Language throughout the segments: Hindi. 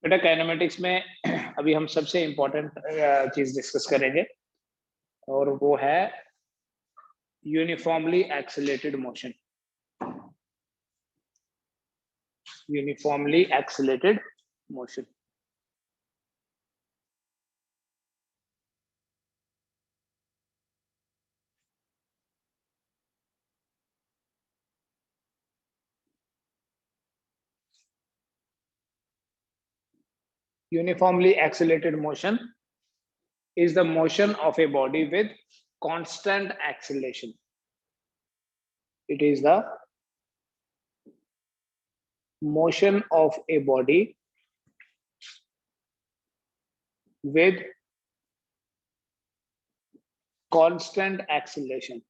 बेटा काइनेमेटिक्स में अभी हम सबसे इम्पोर्टेंट चीज डिस्कस करेंगे और वो है uniformly accelerated motion. Uniformly accelerated motion. Uniformly accelerated motion is the motion of a body with constant acceleration. It is the motion of a body with constant acceleration.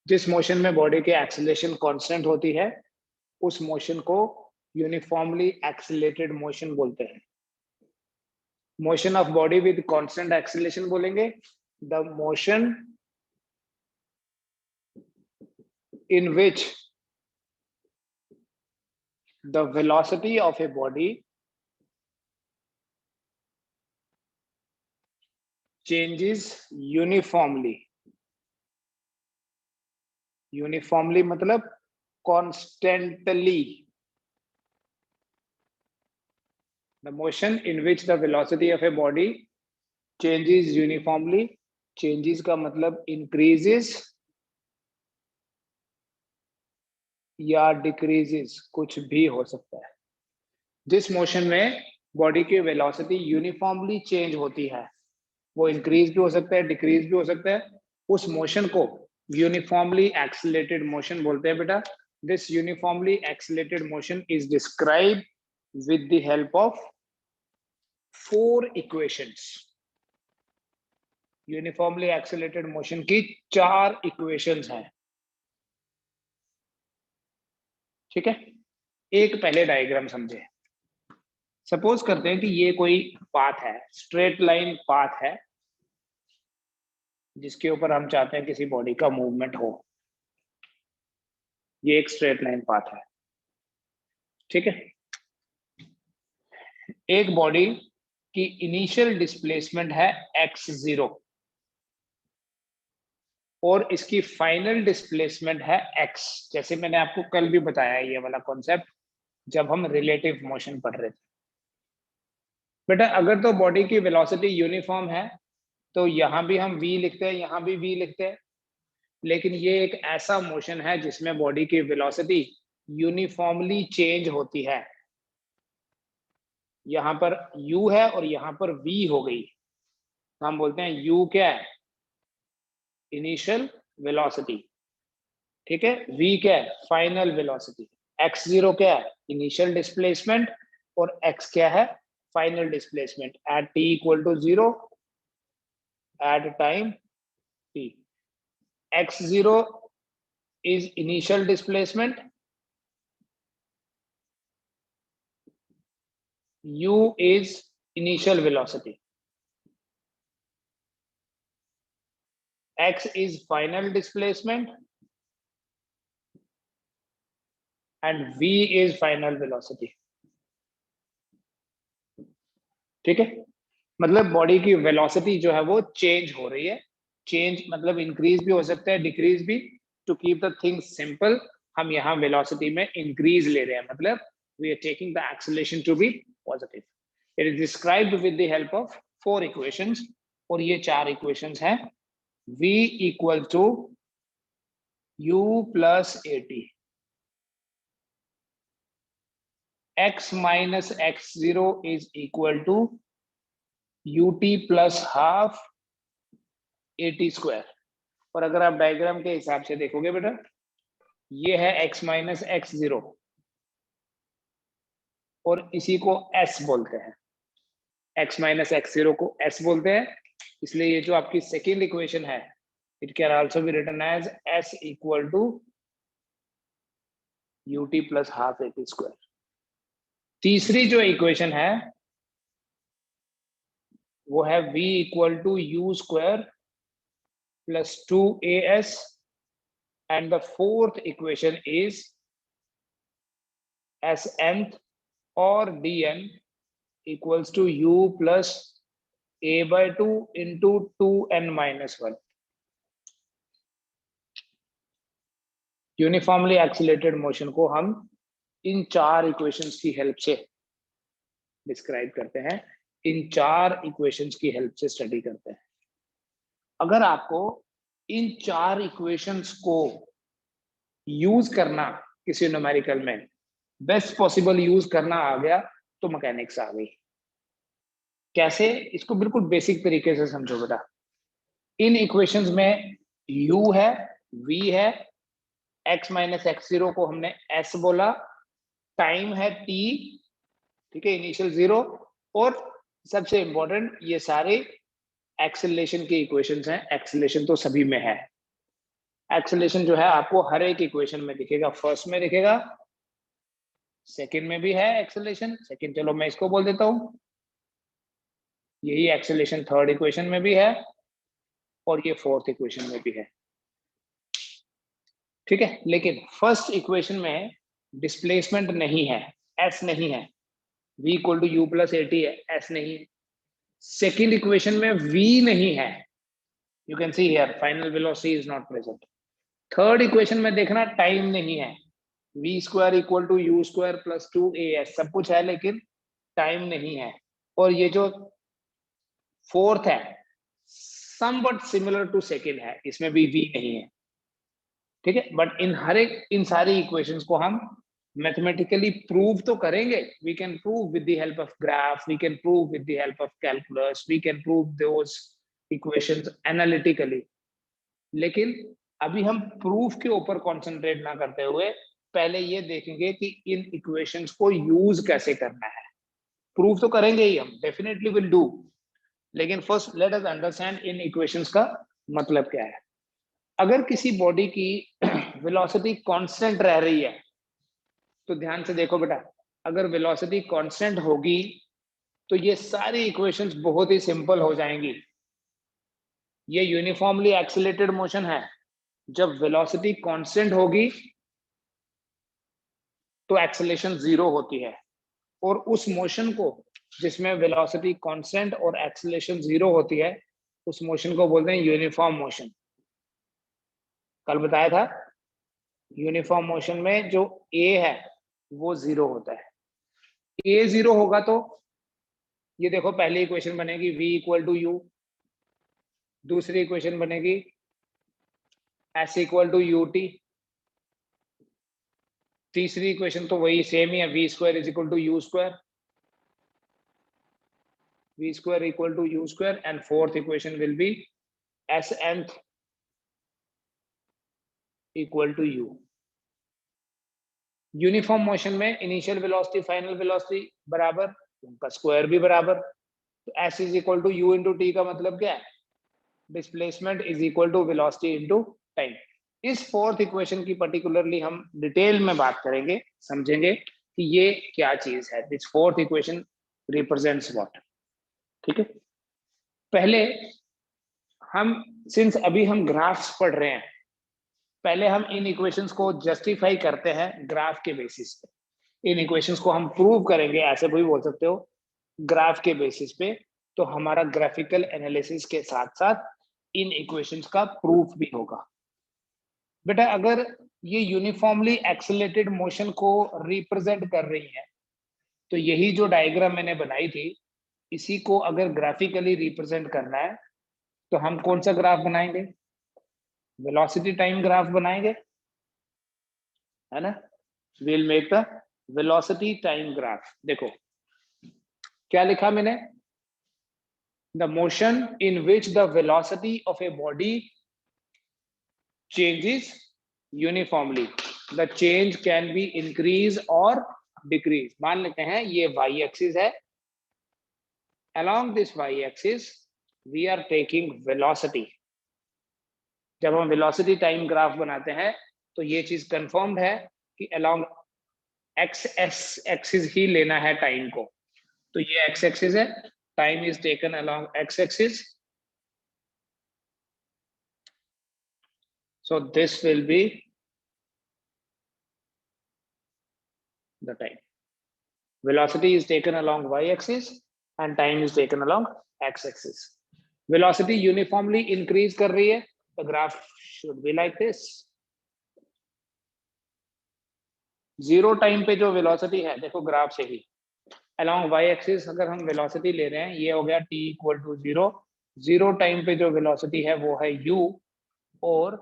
जिस मोशन में बॉडी की एक्सेलरेशन कांस्टेंट होती है उस मोशन को यूनिफॉर्मली एक्सेलरेटेड मोशन बोलते हैं। Motion of body with constant acceleration बोलेंगे the motion in which the velocity of a body changes uniformly. Uniformly मतलब constantly. The motion in which the velocity of a body changes uniformly. Changes का मतलब increases या decreases, कुछ भी हो सकता है। जिस मोशन में बॉडी की वेलोसिटी यूनिफॉर्मली चेंज होती है वो इंक्रीज भी हो सकता है, डिक्रीज भी हो सकता है, उस मोशन को यूनिफॉर्मली एक्सेलरेटेड मोशन बोलते हैं बेटा। This uniformly accelerated motion is described with the help of 4 equations. Uniformly accelerated motion की 4 इक्वेशंस हैं। ठीक है, एक पहले डायग्राम समझे। सपोज करते हैं कि ये कोई पाथ है, स्ट्रेट लाइन पाथ है जिसके ऊपर हम चाहते हैं किसी बॉडी का मूवमेंट हो। ये एक स्ट्रेट लाइन पाथ है। ठीक है, एक बॉडी की इनिशियल डिस्प्लेसमेंट है x0 और इसकी फाइनल डिस्प्लेसमेंट है x। जैसे मैंने आपको कल भी बताया ये वाला कॉन्सेप्ट जब हम रिलेटिव मोशन पढ़ रहे थे। बेटा अगर तो बॉडी की वेलोसिटी यूनिफॉर्म है तो यहां भी हम v लिखते हैं, यहां भी v लिखते हैं, लेकिन ये एक ऐसा मोशन है जिसमें बॉडी की वेलोसिटी यूनिफॉर्मली चेंज होती है। यहां पर u है और यहां पर v हो गई, हम बोलते हैं u क्या है, इनिशियल वेलोसिटी। ठीक है, v क्या है, फाइनल वेलोसिटी। x0 क्या है, इनिशियल डिस्प्लेसमेंट, और x क्या है, final displacement at t equal to 0 at time t। x0 is initial displacement, u is initial velocity, x is final displacement and v is final velocity। ठीक है, मतलब बॉडी की वेलोसिटी जो है वो चेंज हो रही है। चेंज मतलब इंक्रीज भी हो सकता है, डिक्रीज भी। To keep the thing simple हम यहाँ वेलोसिटी में इंक्रीज ले रहे हैं, मतलब we are taking the acceleration to be positive. It is described with the help of 4 equations, और ये 4 इक्वेशंस हैं। v equal to u plus at, x minus x0 is equal to ut plus half at square. और अगर आप डायग्राम के हिसाब से देखोगे बेटा, ये है x माइनस x0 और इसी को s बोलते हैं। x माइनस x0 को s बोलते हैं, इसलिए ये जो आपकी सेकेंड इक्वेशन है, it can also be written as s equal to ut plus half at square. तीसरी जो इक्वेशन है वो है v equal to u square plus 2as, and the fourth equation is S nth और dn equals to u plus a/2 into 2n-1। Uniformly accelerated motion को हम इन चार इक्वेशंस की हेल्प से डिस्क्राइब करते हैं, इन चार इक्वेशंस की हेल्प से स्टडी करते हैं। अगर आपको इन चार इक्वेशंस को यूज करना किसी न्यूमेरिकल में बेस्ट पॉसिबल यूज करना आ गया तो मैकेनिक्स आ गई। कैसे? इसको बिल्कुल बेसिक तरीके से समझो बेटा। इन इक्वेशंस में u है, v है, x माइनस x0 को हमने s बोला, टाइम है t, ठीक है, इनिशियल 0, और सबसे इंपॉर्टेंट ये सारे एक्सेलरेशन के इक्वेशंस हैं। एक्सेलरेशन तो सभी में है। एक्सेलरेशन जो है आपको हर एक इक्वेशन में दिखेगा। फर्स्ट में दिखेगा, सेकंड में भी है एक्सेलरेशन, सेकंड चलो मैं इसको बोल देता हूं, यही एक्सेलरेशन थर्ड इक्वेशन में भी है और ये फोर्थ इक्वेशन में भी है, ठीक है। लेकिन फर्स्ट इक्वेशन में डिस्प्लेसमेंट नहीं है, एस नहीं है, v equal to u plus a t है, एस नहीं है। सेकेंड इक्वेशन में v नहीं है, you can see here final velocity is not present. Third equation में देखना टाइम नहीं है, v square equal to u square plus 2as, सब कुछ है लेकिन टाइम नहीं है। और ये जो फोर्थ है समवट सिमिलर टू सेकेंड है, इसमें भी v नहीं है, ठीक है। बट इन सारी इक्वेशंस को हम मैथमेटिकली प्रूव तो करेंगे। We can prove with the help of graph, we can prove with the help of calculus, we can prove those equations analytically. लेकिन अभी हम प्रूफ के ऊपर कंसंट्रेट ना करते हुए पहले ये देखेंगे कि इन इक्वेशंस को यूज कैसे करना है। प्रूफ तो करेंगे ही हम, डेफिनेटली विल डू, लेकिन first let us understand in equations का मतलब क्या है। अगर किसी बॉडी की वेलोसिटी कांस्टेंट रह रही है तो ध्यान से देखो बेटा, अगर वेलोसिटी कांस्टेंट होगी तो ये सारी इक्वेशंस बहुत ही सिंपल हो जाएंगी। ये यूनिफॉर्मली एक्सिलेटेड मोशन है, जब वेलोसिटी कांस्टेंट होगी तो एक्सेलरेशन 0 होती है, और उस मोशन को जिसमें वेलोसिटी कांस्टेंट और एक्सेलरेशन 0 होती है उस मोशन को बोलते हैं यूनिफॉर्म मोशन। कल बताया था यूनिफॉर्म मोशन में जो a है वो 0 होता है। a 0 होगा तो ये देखो पहली इक्वेशन बनेगी v इक्वल टू यू, दूसरी इक्वेशन बनेगी s equal to u t, तीसरी इक्वेशन तो वही सेम ही है, v square is equal to u square, v square equal to u square, and fourth equation will be s nth equal to u। Uniform motion में इनिशियल वेलोसिटी फाइनल वेलोसिटी बराबर, उनका स्क्वायर भी बराबर, तो s is equal to u into t का मतलब क्या है, displacement is equal to velocity into time. इस फोर्थ इक्वेशन की पर्टिकुलरली हम डिटेल में बात करेंगे, समझेंगे कि ये क्या चीज है, this fourth equation represents what, ठीक है। पहले हम सिंस अभी हम ग्राफ्स पढ़ रहे हैं, पहले हम इन इक्वेशंस को जस्टिफाई करते हैं ग्राफ के बेसिस पे। इन इक्वेशंस को हम प्रूव करेंगे, ऐसे भी बोल सकते हो, ग्राफ के बेसिस पे। तो हमारा ग्राफिकल एनालिसिस के साथ साथ इन इक्वेशंस का प्रूफ भी होगा। बेटा अगर ये यूनिफॉर्मली एक्सेलरेटेड मोशन को रिप्रेजेंट कर रही है तो यही जो डायग्राम मैंने बनाई थी इसी को अगर ग्राफिकली रिप्रेजेंट करना है तो हम कौन सा ग्राफ बनाएंगे, वेलोसिटी टाइम ग्राफ बनाएंगे, है ना। Will make the velocity time graph. देखो क्या लिखा मैंने, the motion in which the velocity of a body changes uniformly, the change can be increase और डिक्रीज। मान लेते हैं ये वाई एक्सिस है, along this y axis we are taking velocity। जब हम वेलोसिटी टाइम ग्राफ बनाते हैं तो ये चीज कंफर्म्ड है कि along x एक्सिस ही लेना है टाइम को। तो ये x एक्सिस है, time is taken along x axis, so this will be the time. Velocity is taken along y-axis and time is taken along x-axis. Velocity uniformly increase कर रही है, the graph should be like this. Zero time पे जो वेलोसिटी है, देखो ग्राफ से ही along y-axis अगर हम वेलोसिटी ले रहे हैं, ये हो गया t equal to 0. Zero time पे जो वेलोसिटी है वो है u, और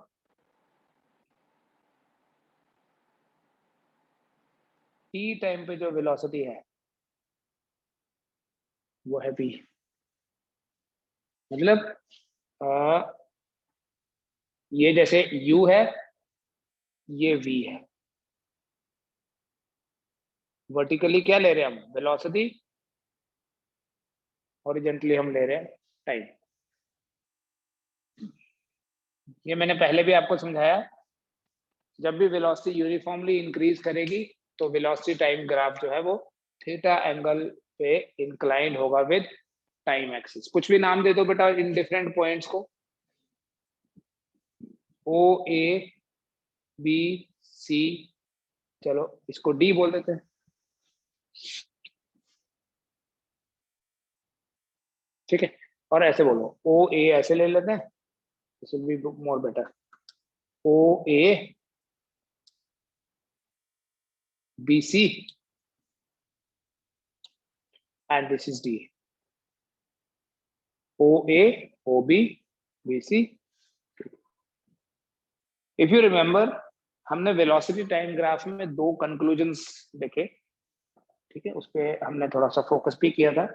t टाइम पे जो वेलोसिटी है वो है v. मतलब ये जैसे u है, ये v है. वर्टिकली क्या ले रहे हैं हम? वेलोसिटी. हॉरिजॉन्टली हम ले रहे हैं टाइम. ये मैंने पहले भी आपको समझाया, जब भी वेलोसिटी यूनिफॉर्मली इंक्रीज करेगी तो वेलोसिटी टाइम ग्राफ जो है वो थीटा एंगल पे इंक्लाइंड होगा विद टाइम एक्सिस. कुछ भी नाम दे दो बेटा इन डिफरेंट पॉइंट्स को. ओ, ए, बी, सी, चलो इसको डी बोल देते हैं. ठीक है, और ऐसे बोलो ओ ए, ऐसे ले लेते हैं, this will be more better. O A B C and this is D. OA, OB, BC. If you remember, हमने वेलोसिटी टाइम ग्राफ में दो कंक्लूजन्स देखे. ठीक है, उस पर हमने थोड़ा सा फोकस भी किया था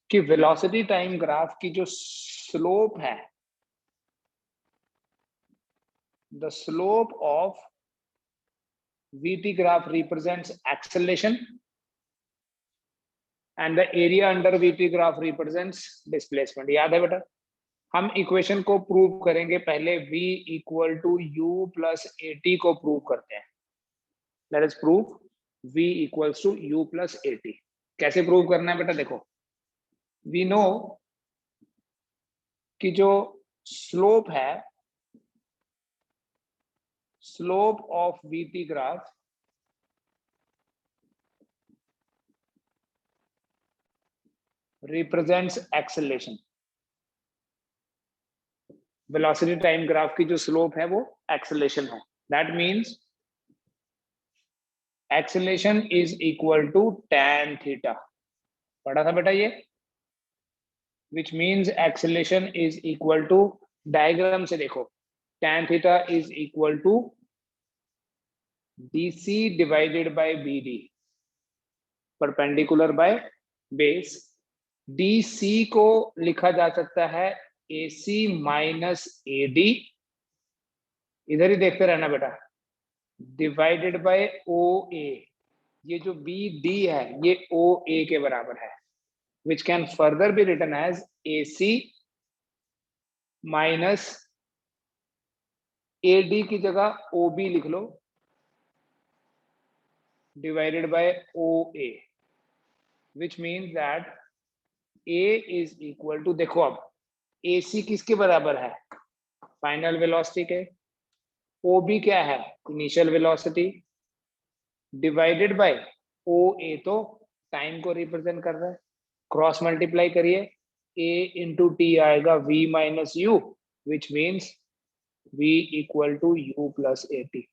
कि वेलोसिटी टाइम ग्राफ की जो स्लोप है, the slope of VT graph represents acceleration and the area under VT graph represents displacement. याद है बेटा? हम इक्वेशन को प्रूव करेंगे. पहले v equal to u plus AT को प्रूव करते हैं. Let us prove v equals to u plus AT. कैसे प्रूव करना है बेटा? देखो, वी नो कि जो स्लोप है, slope of VT graph represents acceleration. Velocity time graph की जो स्लोप है वो एक्सेलरेशन है. That means acceleration is equal to tan theta. पढ़ा था बेटा ये? Which means acceleration is equal to, diagram से देखो, tan theta is equal to BC divided by BD, perpendicular by base. DC को लिखा जा सकता है AC माइनस AD, इधर ही देखते रहना बेटा, डिवाइडेड बाय OA. ये जो BD है ये OA के बराबर है, which can further be written as AC minus AD की जगह OB लिख लो, divided by OA, which means that A is equal to, देखो अब AC किसके बराबर है? फाइनल वेलोसिटी के. OB क्या है? Initial velocity, divided by OA तो टाइम को रिप्रेजेंट कर रहा है. क्रॉस मल्टीप्लाई करिए, A इंटू टी आएगा V minus U, which means V equal to U plus AT.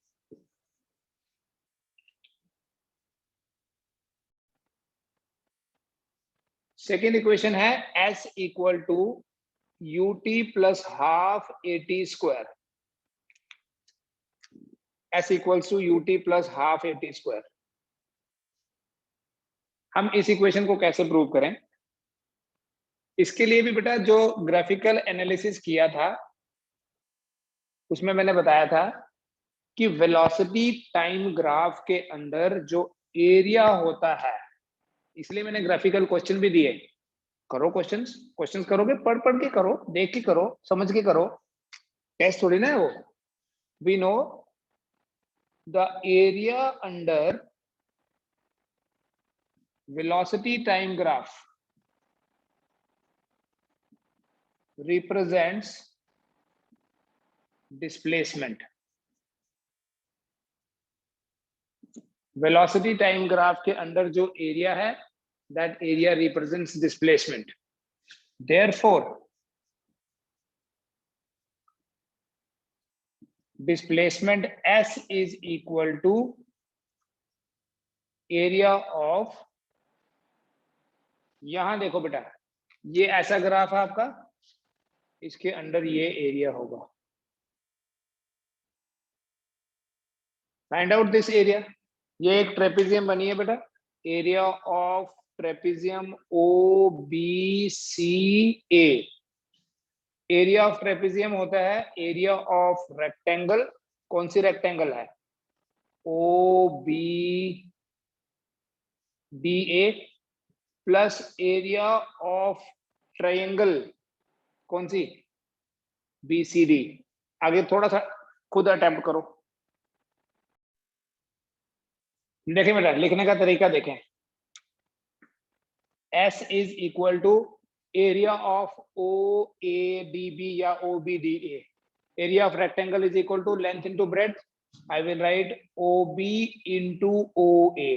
Second equation है S equal to UT plus half AT square. S equals to UT plus half AT square. हम इस इक्वेशन को कैसे प्रूव करें? इसके लिए भी बेटा जो ग्राफिकल एनालिसिस किया था उसमें मैंने बताया था कि वेलोसिटी टाइम ग्राफ के अंदर जो एरिया होता है, इसलिए मैंने ग्राफिकल क्वेश्चन भी दिए. करो क्वेश्चंस करोगे, पढ़ के करो, देख के करो, समझ के करो, टेस्ट थोड़ी ना है वो. We know the area under velocity time graph represents displacement. Velocity time graph के अंदर जो एरिया है, that area represents displacement. Therefore displacement S is equal to area of, यहां देखो बेटा, ये ऐसा ग्राफ है आपका, इसके अंदर ये एरिया होगा। Find out this area. ये एक ट्रेपेजियम बनी है बेटा, area of trapezium O B C A. Area of trapezium होता है एरिया ऑफ रेक्टेंगल। कौन सी रेक्टेंगल है? O B D A plus area of triangle. कौन सी? B C D. आगे थोड़ा सा खुद अटेम्प्ट करो। देखें बेटा, लिखने का तरीका देखें। S is equal to area of O A D B या O B D A. Area of rectangle is equal to length into breadth. I will write O B into O A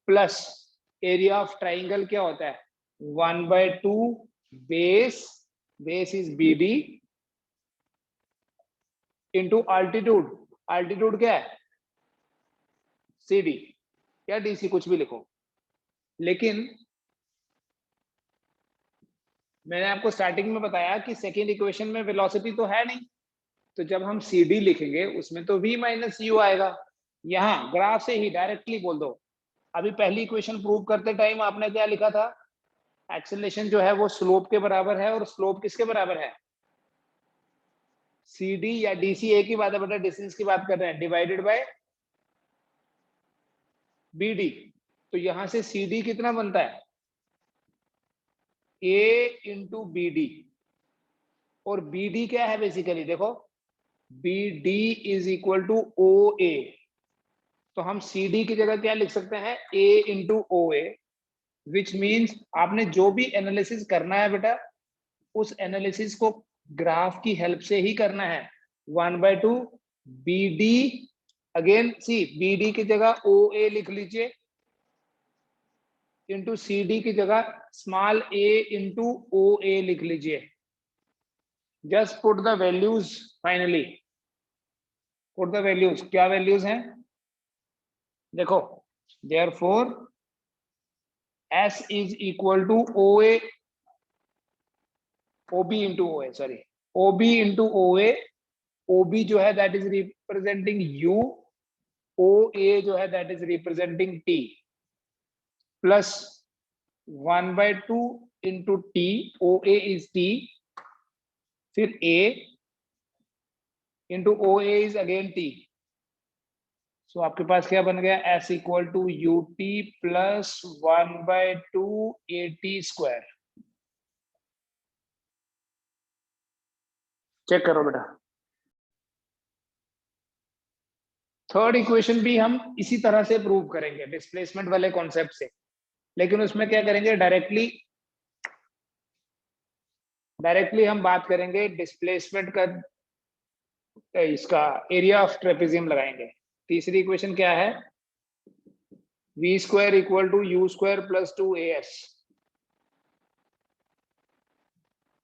plus area of triangle क्या होता है? 1/2 base, base is B D into altitude. Altitude क्या है? सी डी या डी सी, कुछ भी लिखो। लेकिन मैंने आपको स्टार्टिंग में बताया कि सेकेंड इक्वेशन में वेलोसिटी तो है नहीं, तो जब हम सी डी लिखेंगे उसमें तो v माइनस यू आएगा। यहां ग्राफ से ही डायरेक्टली बोल दो। अभी पहली इक्वेशन प्रूव करते टाइम आपने क्या लिखा था? एक्सेलरेशन जो है वो स्लोप के बराबर है, और स्लोप किसके बराबर है? सी डी या डी सी, एक ही बात है बेटा, डिस्टेंस की बात कर रहे हैं, डिवाइडेड बाय बी डी। तो यहां से सी डी कितना बनता है? A into B D. और बी डी क्या है बेसिकली? देखो, B D is equal to O A. तो हम सी डी की जगह क्या लिख सकते हैं? ए into O A, which means आपने जो भी एनालिसिस करना है बेटा, उस एनालिसिस को ग्राफ की हेल्प से ही करना है। 1/2 B D, again C B D की जगह ओ ए लिख लीजिए, इंटू सी डी की जगह स्मॉल ए इंटू ओ ए लिख लीजिए। Just put the values, finally put the values. क्या वैल्यूज हैं? देखो, therefore S is equal to OA, OB into OA, sorry, OB into OA। OB जो है that is representing U, OA जो है that is representing T, plus 1/2 into T, OA is T, फिर A into OA is again T। सो आपके पास क्या बन गया? S equal to u t plus 1/2 AT square. Check करो बेटा। थर्ड इक्वेशन भी हम इसी तरह से प्रूव करेंगे, डिस्प्लेसमेंट वाले कॉन्सेप्ट से, लेकिन उसमें क्या करेंगे? डायरेक्टली हम बात करेंगे डिस्प्लेसमेंट का, इसका एरिया ऑफ ट्रेपेजियम लगाएंगे। तीसरी इक्वेशन क्या है? v square equal to u square plus 2as।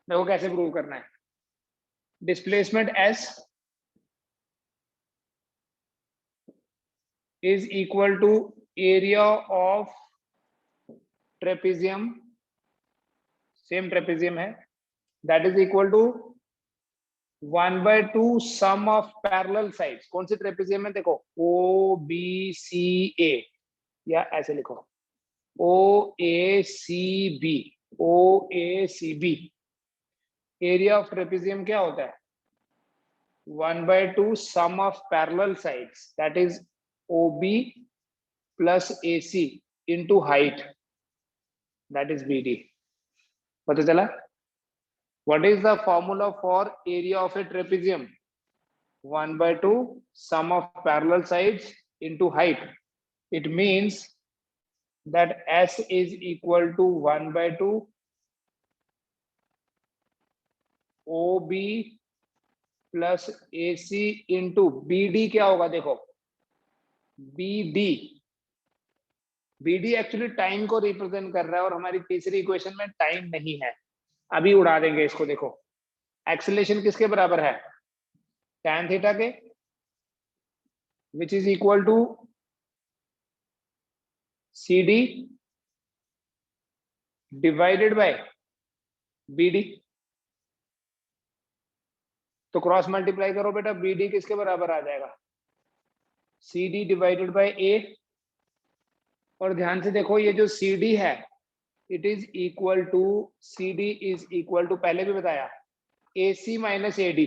देखो कैसे प्रूव करना है। Displacement s is equal to area of trapezium, same trapezium है, that is equal to 1/2 sum of parallel sides. कौन सी ट्रेपेजियम है? देखो, ओ बी सी ए, या ऐसे लिखो O A C B, O A C B. Area of trapezium क्या होता है? 1/2 sum of parallel sides, that is O B plus A C into height, that is B D. पता चला? What is the formula for area of a trapezium? 1/2 sum of parallel sides into height. It means that S is equal to 1/2 OB plus AC into BD। क्या होगा? देखो, बी डी एक्चुअली टाइम को रिप्रेजेंट कर रहा है और हमारी तीसरी इक्वेशन में टाइम नहीं है। अभी उड़ा देंगे इसको। देखो एक्सेलरेशन किसके बराबर है, tan थीटा के, which is equal to C D divided by B D. तो क्रॉस मल्टीप्लाई करो बेटा, बी डी किसके बराबर आ जाएगा, C D divided by A. और ध्यान से देखो ये जो सी डी है it is equal to, C D is equal to, पहले भी बताया, A C minus A D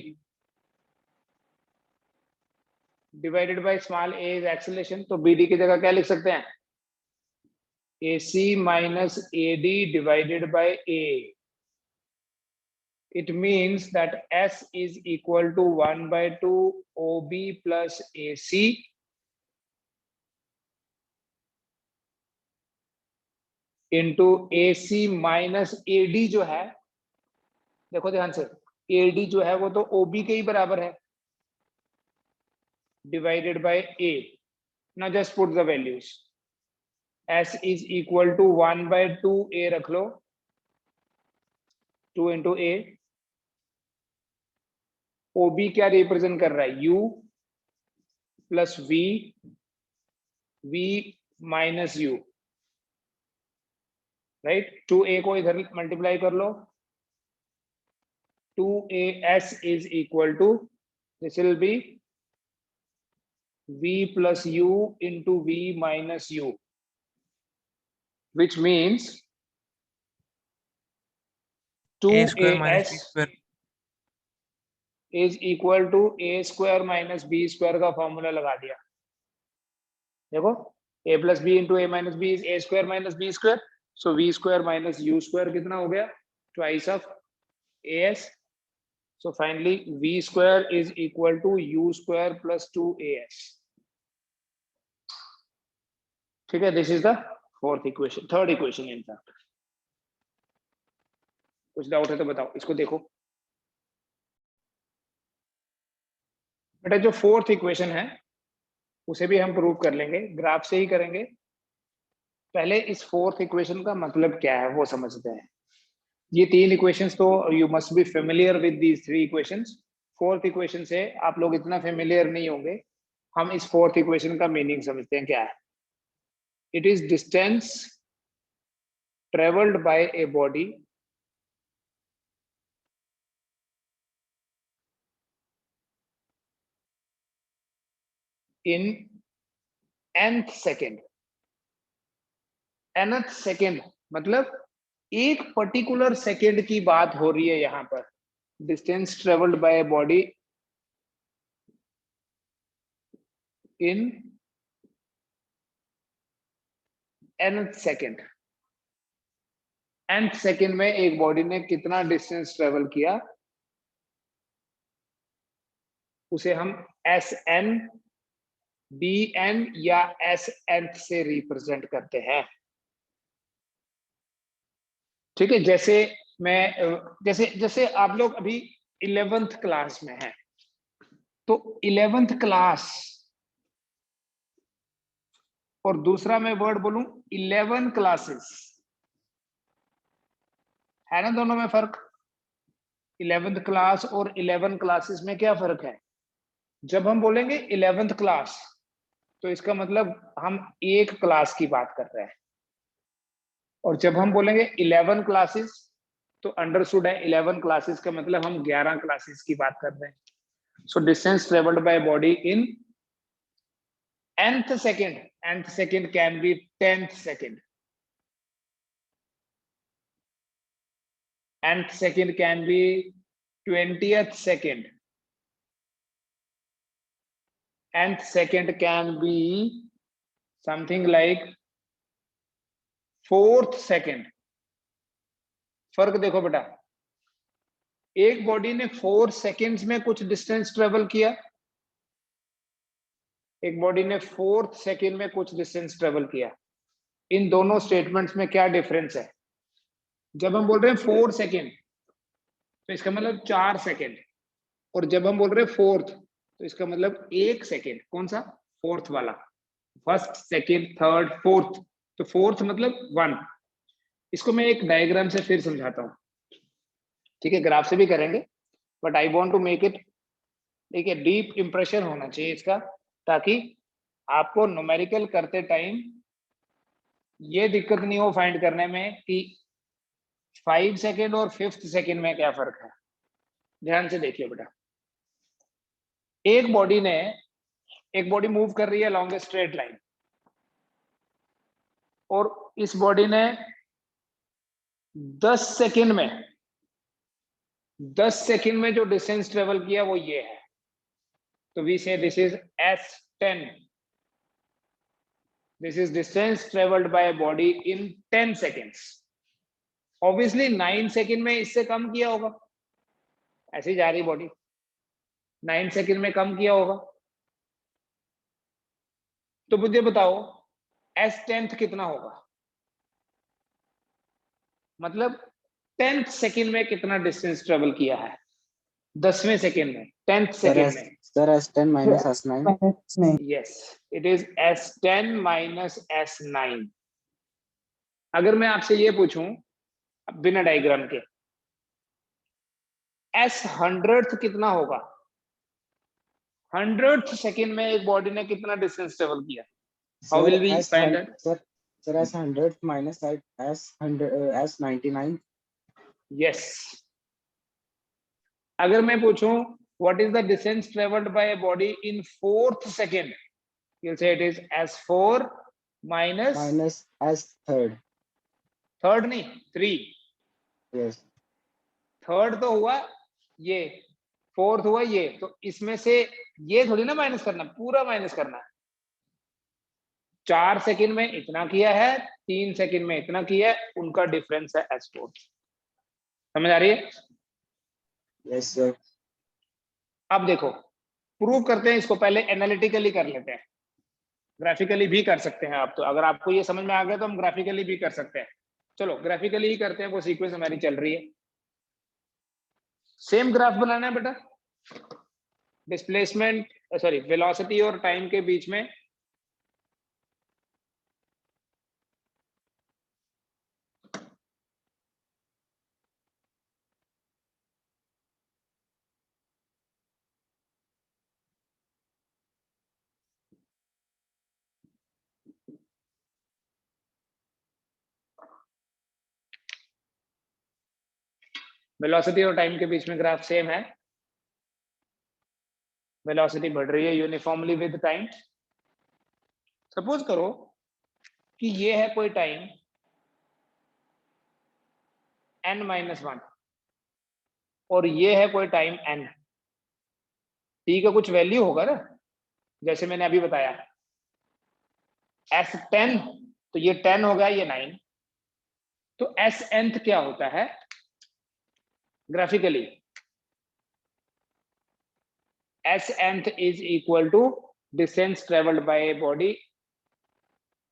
divided by small a is acceleration. तो बी डी की जगह क्या लिख सकते हैं, A C minus A D divided by A. It means that S is equal to 1/2 OB plus AC into AC minus AD जो है, देखो ध्यान से, AD जो है वो तो OB के ही बराबर है, divided by A. Now just put the values. S is equal to 1/2 A रख लो, 2 into A. OB क्या रिप्रेजेंट कर रहा है, U plus V minus U, right. 2A को इधर मल्टीप्लाई कर लो, 2AS is equal to, this will be V plus U into V minus U, which means 2AS is equal to A square minus B square का फॉर्मूला लगा दिया। देखो A plus B into A minus B is A square minus B square, so V square minus U square कितना हो गया, twice of AS. So finally V square is equal to U square plus 2AS. ठीक है, this is the third equation in fact. कुछ डाउट है तो बताओ, इसको देखो बेटा। जो फोर्थ इक्वेशन है उसे भी हम प्रूव कर लेंगे, ग्राफ से ही करेंगे। पहले इस फोर्थ इक्वेशन का मतलब क्या है वो समझते हैं। ये तीन इक्वेशंस तो you must be familiar with these three equations. Fourth equation से आप लोग इतना फेमिलियर नहीं होंगे। हम इस फोर्थ इक्वेशन का मीनिंग समझते हैं क्या है। It is distance travelled bye a body in nth second. nth second मतलब एक पर्टिकुलर सेकेंड की बात हो रही है यहां पर। Distance travelled by body in nth second. nth second में एक बॉडी ने कितना डिस्टेंस ट्रेवल किया उसे हम Sn, Bn या Snth से रिप्रेजेंट करते हैं। ठीक है, जैसे आप लोग अभी 11th क्लास में हैं, तो 11th क्लास और दूसरा मैं वर्ड बोलूं 11 क्लासेस, है ना दोनों में फर्क। 11th क्लास और 11 क्लासेस में क्या फर्क है। जब हम बोलेंगे 11th क्लास तो इसका मतलब हम एक क्लास की बात कर रहे हैं, और जब हम बोलेंगे 11 क्लासेस तो अंडरस्टूड है 11 क्लासेस का मतलब हम 11 क्लासेस की बात कर रहे हैं। So distance travelled by body in nth second can be 10th second, nth second can be 20th second, nth second can be something like 4th second। फर्क देखो बेटा, एक बॉडी ने 4 सेकेंड्स में कुछ डिस्टेंस ट्रेवल किया, एक बॉडी ने 4th सेकेंड में कुछ डिस्टेंस ट्रेवल किया। इन दोनों स्टेटमेंट्स में क्या डिफरेंस है। जब हम बोल रहे हैं 4 सेकेंड तो इसका मतलब 4 सेकेंड, और जब हम बोल रहे हैं 4th तो इसका मतलब 1 सेकेंड। कौन सा, 4th वाला। First, second, third, fourth. तो फोर्थ मतलब 1। इसको मैं एक डायग्राम से फिर समझाता हूँ, ठीक है, ग्राफ से भी करेंगे, but I want to make it, ठीक है, डीप इंप्रेशन होना चाहिए इसका, ताकि आपको न्यूमेरिकल करते टाइम ये दिक्कत नहीं हो फाइंड करने में कि 5 सेकेंड और 5th सेकेंड में क्या फर्क है। ध्यान से देखिए बेटा, एक बॉडी मूव कर रही है लॉन्ग स्ट्रेट लाइन, और इस बॉडी ने 10 सेकेंड में जो डिस्टेंस ट्रेवल किया वो ये है। तो वी से this is S10, this is distance travelled by body in 10 seconds. Obviously 9 second में इससे कम किया होगा, ऐसी जा रही बॉडी, 9 सेकेंड में कम किया होगा। तो मुझे बताओ S10th कितना होगा, मतलब 10th सेकेंड में कितना डिस्टेंस ट्रेवल किया है, 10वें सेकेंड में, 10th सेकेंड में। Sir S10 minus S9। Yes, it is S10 minus S9। अगर मैं आपसे ये पूछूं बिना डायग्राम के, S100th कितना होगा, 100th सेकेंड में एक बॉडी ने कितना डिस्टेंस ट्रेवल किया, how will we find that? Sir S100 minus S99। Yes, अगर मैं पूछूं what is the distance travelled by a body in 4th second, you'll say it is S4 minus S3। Third नहीं, 3। यस। थर्ड तो हुआ ये, फोर्थ हुआ ये, तो इसमें से ये थोड़ी ना माइनस करना, पूरा माइनस करना है। 4 सेकेंड में इतना किया है, 3 सेकेंड में इतना किया है, उनका डिफरेंस है S4। समझ आ रही है? Yes sir. अब देखो, प्रूव करते हैं इसको, पहले एनालिटिकली कर लेते हैं, ग्राफिकली भी कर सकते हैं आप। तो अगर आपको ये समझ में आ गया तो हम ग्राफिकली भी कर सकते हैं। चलो ग्राफिकली ही करते हैं, वो सीक्वेंस हमारी चल रही है। सेम ग्राफ बनाना है बेटा, डिस्प्लेसमेंट सॉरी वेलोसिटी और टाइम के बीच में वेलोसिटी और टाइम के बीच में ग्राफ सेम है। वेलोसिटी बढ़ रही है यूनिफॉर्मली विद टाइम। सपोज करो कि ये है कोई टाइम n-1 और ये है कोई टाइम n। t का कुछ वैल्यू होगा ना, जैसे मैंने अभी बताया S10, तो ये 10 हो गया, ये 9। तो Snth क्या होता है graphically? Snth is equal to distance traveled by a body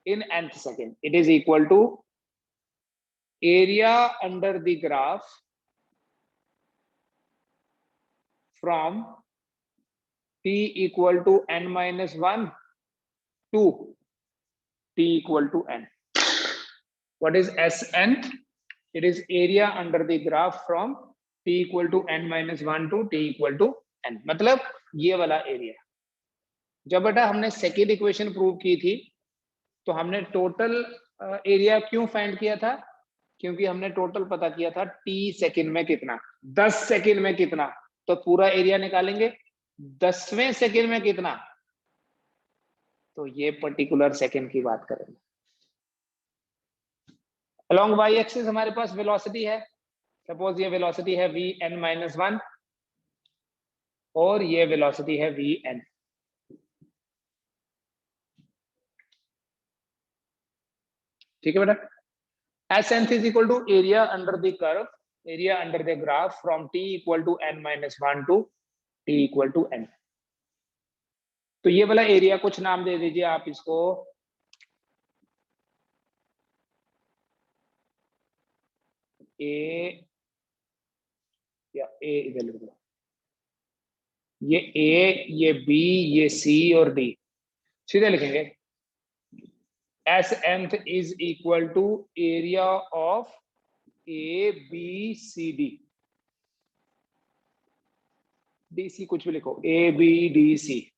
in nth second. It is equal to area under the graph from t equal to n-1 to t equal to n. What is Snth? It is area under the graph from t equal to n-1 to t equal to n, मतलब ये वाला एरिया। जब बेटा हमने सेकेंड इक्वेशन प्रूव की थी तो हमने टोटल एरिया क्यों फाइंड किया था? क्योंकि हमने टोटल पता किया था t सेकेंड में कितना, 10 सेकेंड में कितना, तो पूरा एरिया निकालेंगे। 10वें सेकेंड में कितना, तो ये पर्टिकुलर सेकेंड की बात करेंगे। अलोंग वाई एक्सिस हमारे पास वेलोसिटी है, सपोज ये वेलोसिटी है Vn-1 और ये वेलोसिटी है Vn। ठीक है बेटा, Snth is equal to area under the curve, area under the graph from t equal to n-1 to t equal to n। तो ये वाला एरिया कुछ नाम दे दीजिए आप इसको, ए या ए इधर लिख दो, ये ए, ये बी, ये सी और डी, सीधे लिखेंगे। S nth is equal to area of A B C D, D C कुछ भी लिखो, A B D C.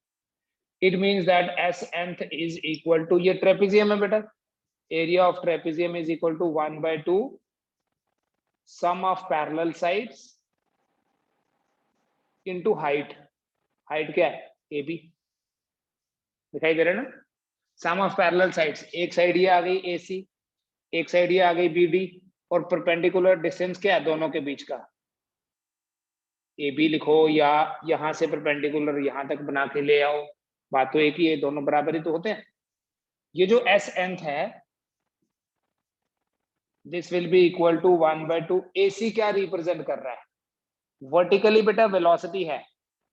It means that S nth is equal to, ये ट्रेपेजियम है बेटा, area of trapezium is equal to 1/2 sum of parallel sides into height. Height क्या है? ए बी, दिखाई दे रहा है ना? सम ऑफ पैरेलल साइड्स, एक साइड ये आ गई ए सी, एक साइड ये आ गई बी डी, और परपेंडिकुलर डिस्टेंस क्या है दोनों के बीच का? ए बी लिखो, या यहां से परपेंडिकुलर यहां तक बना के ले आओ, बात तो एक ही है, दोनों बराबर ही तो होते हैं। ये जो एस nth है, this will be equal to 1/2। AC क्या रिप्रेजेंट कर रहा है? वर्टिकली बेटा वेलोसिटी है,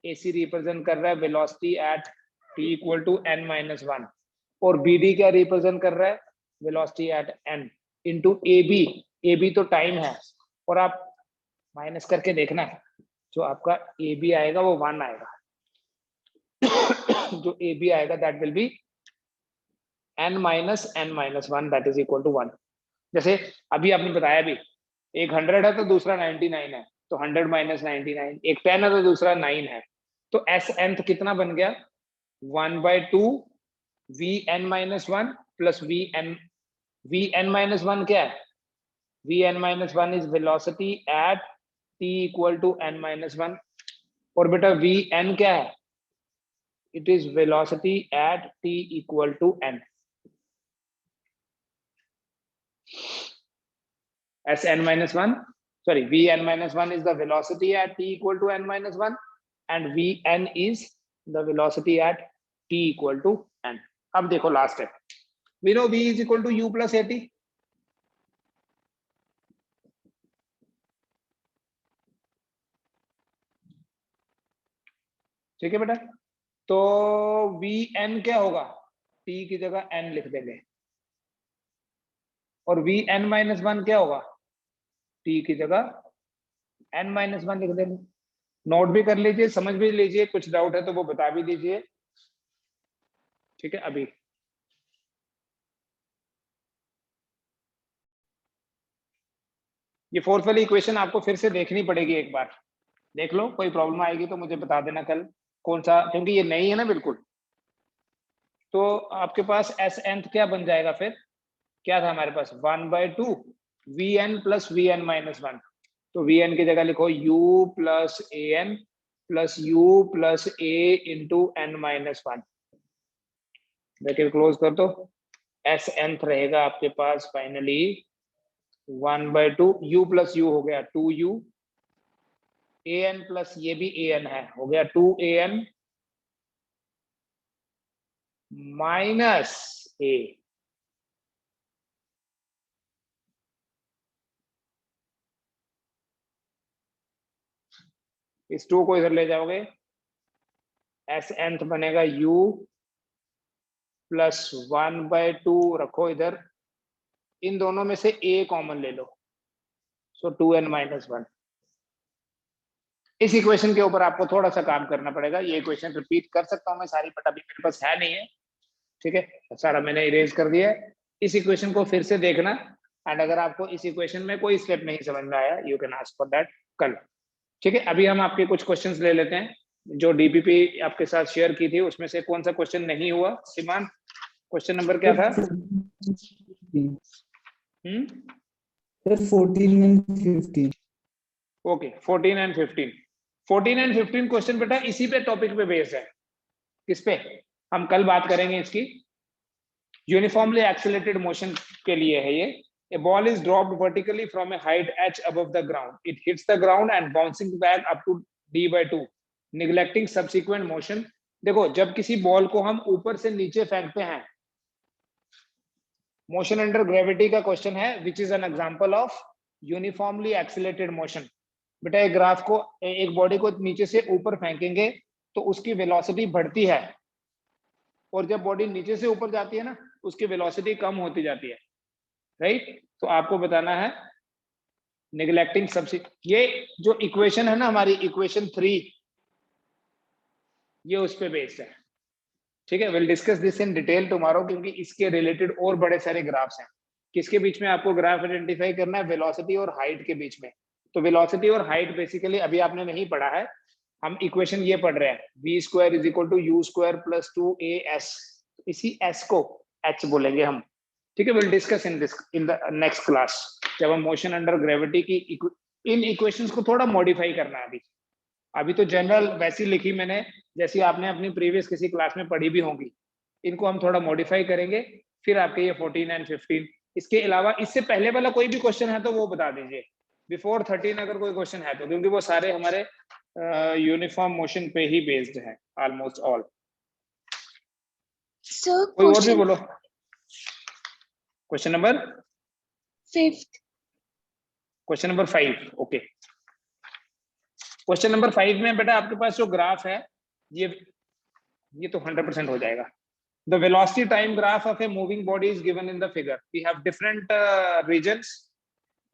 AC रिप्रेजेंट कर रहा है velocity at t equal to n-1, और BD क्या रिप्रेजेंट कर रहा है? Velocity at n into AB। AB तो टाइम है, और आप माइनस करके देखना, जो आपका AB आएगा वो 1 आएगा। जो AB आएगा that will be n-1 that is equal to 1। जैसे अभी आपने बताया भी, एक 100 है तो दूसरा 99 है, तो 100 माइनस 99, एक 10 है तो दूसरा 9 है, तो एस nth कितना बन गया? 1/2 Vn-1 प्लस Vn-1 क्या है? Vn-1 is velocity at t equal to n-1, और बेटा Vn क्या है? It is velocity at t equal to n। Sn-1, sorry, Vn-1 is the velocity at t equal to n-1, and Vn is the velocity at t equal to n। अब देखो last step, we know V is equal to u plus at। ठीक है बेटा, तो Vn क्या होगा? t की जगह n लिख देंगे, और Vn-1 क्या होगा? t की जगह n-1 लिख देंगे। नोट भी कर लीजिए, समझ भी लीजिए, कुछ डाउट है तो वो बता भी दीजिए। ठीक है, अभी ये फोर्थ वाली इक्वेशन आपको फिर से देखनी पड़ेगी, एक बार देख लो, कोई प्रॉब्लम आएगी तो मुझे बता देना कल, कौन सा, क्योंकि ये नहीं है ना बिल्कुल। तो आपके पास एस nth क्या बन जाएगा फिर? क्या था हमारे पास? 1/2 Vn प्लस Vn-1, तो Vn की जगह लिखो u plus an plus u plus a into n-1, bracket close कर दो। एस nth रहेगा आपके पास फाइनली 1/2 u प्लस u हो गया 2u, an प्लस ये भी an है, हो गया 2an माइनस a। इस 2 को इधर ले जाओगे, एस nth बनेगा u प्लस 1/2 रखो इधर, इन दोनों में से a कॉमन ले लो, सो 2n-1। इस इक्वेशन के ऊपर आपको थोड़ा सा काम करना पड़ेगा, ये इक्वेशन रिपीट कर सकता हूं मैं सारी, बट अभी मेरे पास है नहीं है। ठीक है, सारा मैंने इरेज कर दिया है। इस इक्वेशन को फिर से देखना, एंड अगर आपको इस इक्वेशन में कोई स्टेप नहीं समझ में आया, you can ask for that कल। ठीक है, अभी हम आपके कुछ क्वेश्चंस ले लेते हैं जो डीपीपी आपके साथ शेयर की थी, उसमें से कौन सा क्वेश्चन नहीं हुआ? सीमान, क्वेश्चन नंबर क्या था? 14 and 15। Okay, 14 and 15। 14 and 15 question बेटा इसी पे टॉपिक पे बेस्ड है। किस पे? हम कल बात करेंगे इसकी। यूनिफॉर्मली एक्सेलरेटेड मोशन के लिए है ये। A ball is dropped vertically from a height h above the ground. It hits the ground and bouncing back up to d/2, neglecting subsequent motion. देखो, जब किसी बॉल को हम ऊपर से नीचे फेंकते हैं, मोशन अंडर ग्रेविटी का क्वेश्चन है, which is an example of uniformly accelerated motion. बेटा एक ग्राफ को, एक बॉडी को नीचे से ऊपर फेंकेंगे तो उसकी वेलोसिटी बढ़ती है, और जब बॉडी नीचे से ऊपर जाती है ना, उसकी वेलोसिटी कम होती जाती है, राइट? तो आपको बताना है निगलेक्टिंग सबसे, ये जो इक्वेशन है ना हमारी इक्वेशन 3, ये उस पे बेस्ड है। ठीक है, will discuss this in detail tomorrow, क्योंकि इसके रिलेटेड और बड़े सारे ग्राफ्स हैं। किसके बीच में आपको ग्राफ आइडेंटिफाई करना है? वेलोसिटी और हाइट के बीच में। तो वेलोसिटी और हाइट बेसिकली अभी आपने नहीं पढ़ा है, हम इक्वेशन ये पढ़ रहे हैं, v square is equal to u square plus 2as, इसी s को h बोलेंगे हम। ठीक है, will discuss in the next class, जब हम मोशन अंडर ग्रेविटी की इन इक्वेशंस को थोड़ा मॉडिफाई करना है। अभी तो जनरल वैसी लिखी मैंने जैसी आपने अपनी प्रीवियस किसी क्लास में पढ़ी भी होंगी, इनको हम थोड़ा मॉडिफाई करेंगे, फिर आपके ये 14 एंड 15। इसके अलावा इससे पहले वाला कोई भी क्वेश्चन है तो वो बता दीजिए, बिफोर 13 अगर कोई क्वेश्चन है तो, क्योंकि वो सारे हमारे यूनिफॉर्म मोशन पे ही बेस्ड है ऑलमोस्ट ऑल। कोई और भी बोलो। Question number 5th, question number 5, okay. Question number 5 में बेटा आपके पास जो ग्राफ है ये तो 100% हो जाएगा। The velocity time graph of a moving body is given in the figure. We have different regions,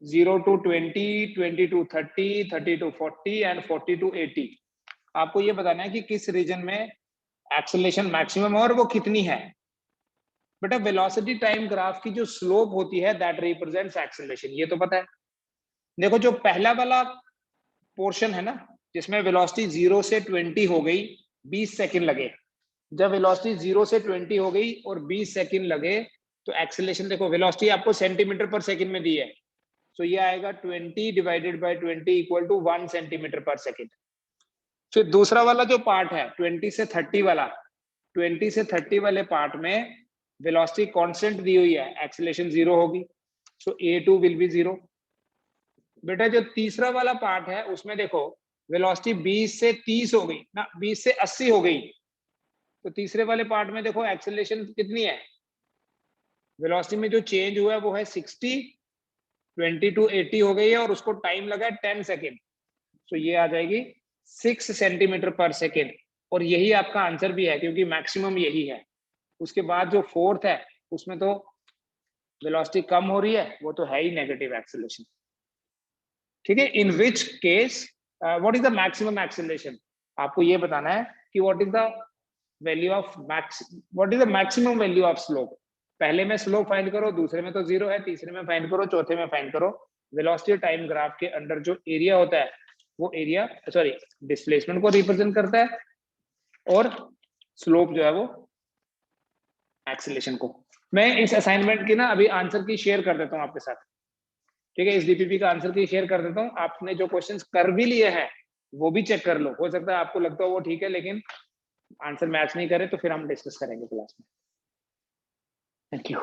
0 to 20, 20 to 30, 30 to 40 and 40 to 80. आपको ये बताना है कि किस रीजन में एक्सेलरेशन मैक्सिमम और वो कितनी है। बेटा वेलोसिटी टाइम ग्राफ की जो स्लोप होती है दैट रिप्रेजेंट्स एक्सेलरेशन, ये तो पता है। देखो जो पहला वाला पोर्शन है ना, जिसमें वेलोसिटी 0 से 20 हो गई, 20 सेकंड लगे। जब वेलोसिटी 0 से 20 हो गई और 20 सेकंड लगे तो एक्सेलरेशन देखो, वेलोसिटी आपको सेंटीमीटर पर सेकंड में दी है, तो ये आएगा 20 divided by 20 equal to 1 centimetre पर सेकंड। फिर दूसरा वाला जो पार्ट है 20 से 30 वाला, 20 से 30 वाले पार्ट में वेलोसिटी कांस्टेंट दी हुई है, एक्सेलरेशन 0 होगी, सो a2 विल बी 0। बेटा जो तीसरा वाला पार्ट है उसमें देखो वेलोसिटी 20 से 30 हो गई ना, 20 से 80 हो गई, तो तीसरे वाले पार्ट में देखो एक्सेलरेशन कितनी है, वेलोसिटी में जो चेंज हुआ है वो है 60, 20 टू 80 हो गई है और उसको टाइम लगा है 10 सेकेंड, तो ये आ जाएगी 6 सेंटीमीटर पर सेकेंड। और यही आपका आंसर भी है क्योंकि मैक्सिमम यही है। उसके बाद जो फोर्थ है उसमें तो वेलोसिटी कम हो रही है, वो तो है ही नेगेटिव एक्सेलरेशन। ठीक है, in which case what is the maximum acceleration, आपको ये बताना है कि what is the value of what is the maximum value of slope. पहले में स्लोप फाइंड करो, दूसरे में तो 0 है, तीसरे में फाइंड करो, चौथे में फाइंड करो। वेलोसिटी टाइम ग्राफ के अंडर जो एरिया होता है वो एरिया सॉरी डिस्प्लेसमेंट को रिप्रेजेंट करता है और स्लोप जो है वो एक्सेलरेशन को। मैं इस असाइनमेंट की ना अभी आंसर की शेयर कर देता हूँ आपके साथ। ठीक है, इस डीपीपी का आंसर की शेयर कर देता हूँ। आपने जो क्वेश्चंस कर भी लिए हैं वो भी चेक कर लो, हो सकता है आपको लगता हो वो ठीक है लेकिन आंसर मैच नहीं करे, तो फिर हम डिस्कस करेंगे क्लास में। Thank you.